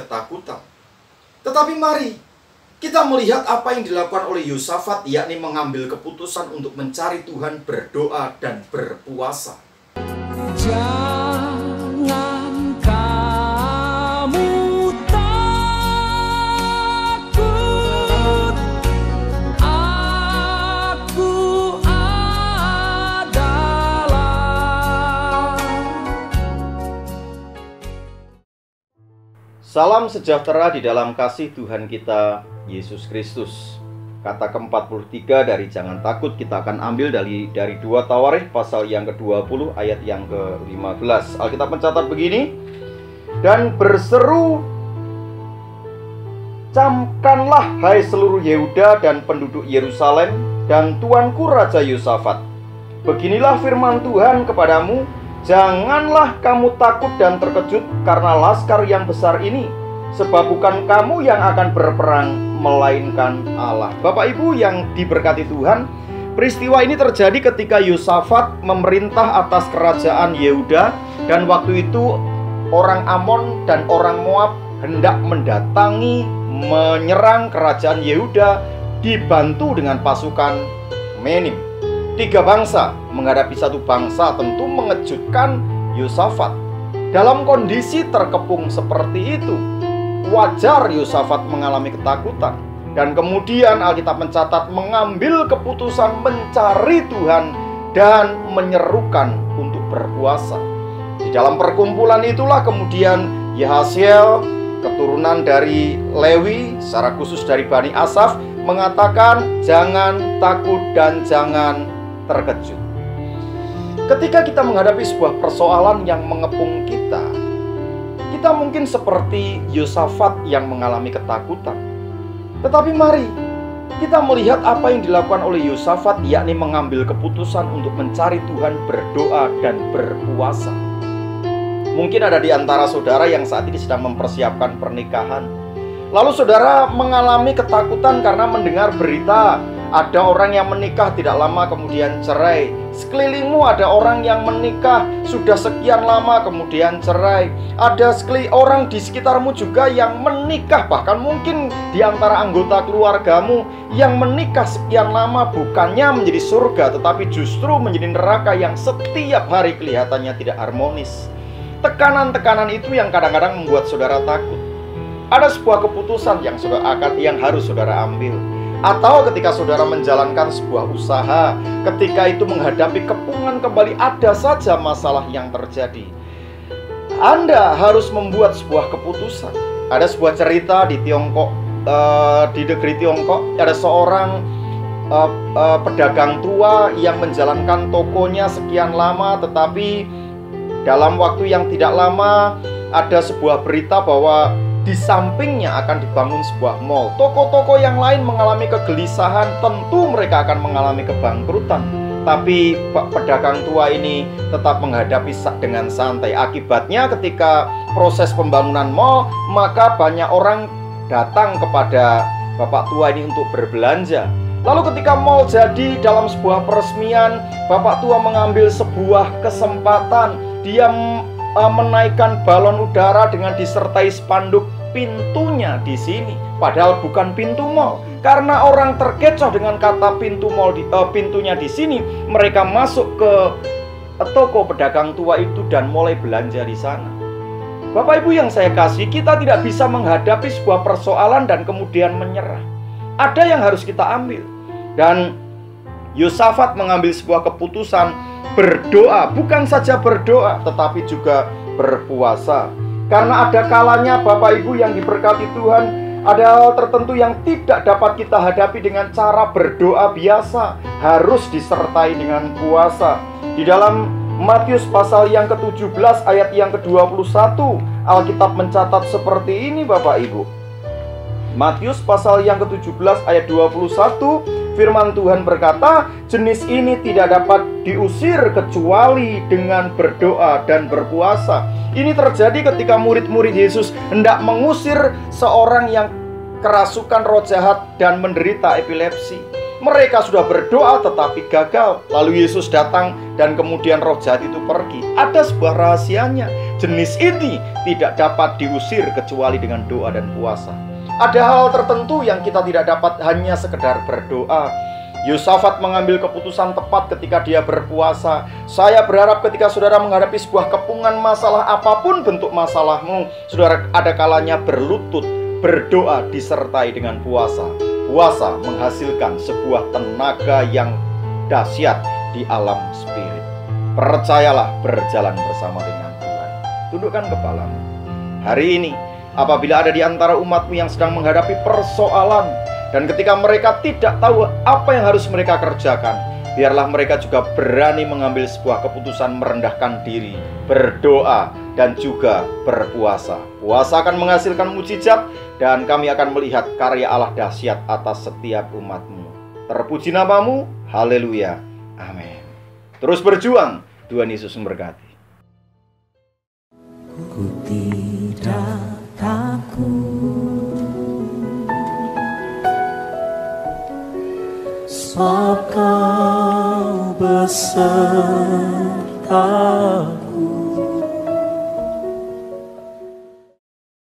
ketakutan. Tetapi mari kita melihat apa yang dilakukan oleh Yosafat, yakni mengambil keputusan untuk mencari Tuhan, berdoa dan berpuasa. Jangan kamu takut, aku adalah. Salam sejahtera di dalam kasih Tuhan kita Yesus Kristus. Kata ke-43 dari jangan takut kita akan ambil dari 2 Tawarikh pasal yang ke-20 ayat yang ke-15. Alkitab mencatat begini, dan berseru, camkanlah hai seluruh Yehuda dan penduduk Yerusalem dan tuanku Raja Yosafat. Beginilah firman Tuhan kepadamu, janganlah kamu takut dan terkejut karena laskar yang besar ini, sebab bukan kamu yang akan berperang, melainkan Allah. Bapak Ibu yang diberkati Tuhan, peristiwa ini terjadi ketika Yosafat memerintah atas kerajaan Yehuda, dan waktu itu orang Amon dan orang Moab hendak mendatangi, menyerang kerajaan Yehuda, dibantu dengan pasukan Menim. 3 bangsa menghadapi satu bangsa tentu mengejutkan Yosafat. Dalam kondisi terkepung seperti itu, wajar Yosafat mengalami ketakutan. Dan kemudian Alkitab mencatat mengambil keputusan mencari Tuhan dan menyerukan untuk berpuasa. Di dalam perkumpulan itulah kemudian Yahasiel, keturunan dari Lewi, secara khusus dari Bani Asaf, mengatakan jangan takut dan jangan terkejut. Ketika kita menghadapi sebuah persoalan yang mengepung kita mungkin seperti Yosafat yang mengalami ketakutan. Tetapi mari kita melihat apa yang dilakukan oleh Yosafat, yakni mengambil keputusan untuk mencari Tuhan, berdoa dan berpuasa. Mungkin ada di antara saudara yang saat ini sedang mempersiapkan pernikahan, lalu saudara mengalami ketakutan karena mendengar berita ada orang yang menikah tidak lama kemudian cerai. Sekelilingmu ada orang yang menikah sudah sekian lama kemudian cerai. Ada orang di sekitarmu juga yang menikah, bahkan mungkin di antara anggota keluargamu yang menikah sekian lama bukannya menjadi surga, tetapi justru menjadi neraka yang setiap hari kelihatannya tidak harmonis. Tekanan-tekanan itu yang kadang-kadang membuat saudara takut. Ada sebuah keputusan yang harus saudara ambil. Atau ketika saudara menjalankan sebuah usaha, ketika itu menghadapi kepungan kembali, ada saja masalah yang terjadi. Anda harus membuat sebuah keputusan. Ada sebuah cerita di Tiongkok, di negeri Tiongkok, ada seorang pedagang tua yang menjalankan tokonya sekian lama, tetapi dalam waktu yang tidak lama ada sebuah berita bahwa di sampingnya akan dibangun sebuah mall. Toko-toko yang lain mengalami kegelisahan, tentu mereka akan mengalami kebangkrutan. Tapi pedagang tua ini tetap menghadapi dengan santai. Akibatnya ketika proses pembangunan mall, maka banyak orang datang kepada bapak tua ini untuk berbelanja. Lalu ketika mall jadi, dalam sebuah peresmian, bapak tua mengambil sebuah kesempatan. Dia menaikkan balon udara dengan disertai spanduk pintunya di sini, padahal bukan pintu mall. Karena orang terkecoh dengan kata pintu mall pintunya di sini, mereka masuk ke toko pedagang tua itu dan mulai belanja di sana. Bapak Ibu yang saya kasih, kita tidak bisa menghadapi sebuah persoalan dan kemudian menyerah. Ada yang harus kita ambil. Dan Yosafat mengambil sebuah keputusan berdoa, bukan saja berdoa tetapi juga berpuasa. Karena ada kalanya Bapak Ibu yang diberkati Tuhan, ada hal tertentu yang tidak dapat kita hadapi dengan cara berdoa biasa, harus disertai dengan puasa. Di dalam Matius pasal yang ke-17 ayat yang ke-21, Alkitab mencatat seperti ini Bapak Ibu. Matius pasal yang ke-17 ayat 21, firman Tuhan berkata, jenis ini tidak dapat diusir kecuali dengan berdoa dan berpuasa. Ini terjadi ketika murid-murid Yesus hendak mengusir seorang yang kerasukan roh jahat dan menderita epilepsi. Mereka sudah berdoa tetapi gagal. Lalu Yesus datang dan kemudian roh jahat itu pergi. Ada sebuah rahasianya. jenis ini tidak dapat diusir kecuali dengan doa dan puasa. Ada hal tertentu yang kita tidak dapat hanya sekedar berdoa. Yosafat mengambil keputusan tepat ketika dia berpuasa. Saya berharap ketika saudara menghadapi sebuah kepungan masalah, apapun bentuk masalahmu, saudara ada kalanya berlutut, berdoa disertai dengan puasa. Puasa menghasilkan sebuah tenaga yang dahsyat di alam spirit. Percayalah, berjalan bersama dengan Tuhan. Tundukkan kepalamu. Hari ini, apabila ada di antara umatmu yang sedang menghadapi persoalan, dan ketika mereka tidak tahu apa yang harus mereka kerjakan, biarlah mereka juga berani mengambil sebuah keputusan merendahkan diri, berdoa, dan juga berpuasa. Puasa akan menghasilkan mukjizat, dan kami akan melihat karya Allah dahsyat atas setiap umatmu. Terpuji namamu, haleluya, amin. Terus berjuang, Tuhan Yesus memberkati. Ku tidak takut, sebab Kau besertaku.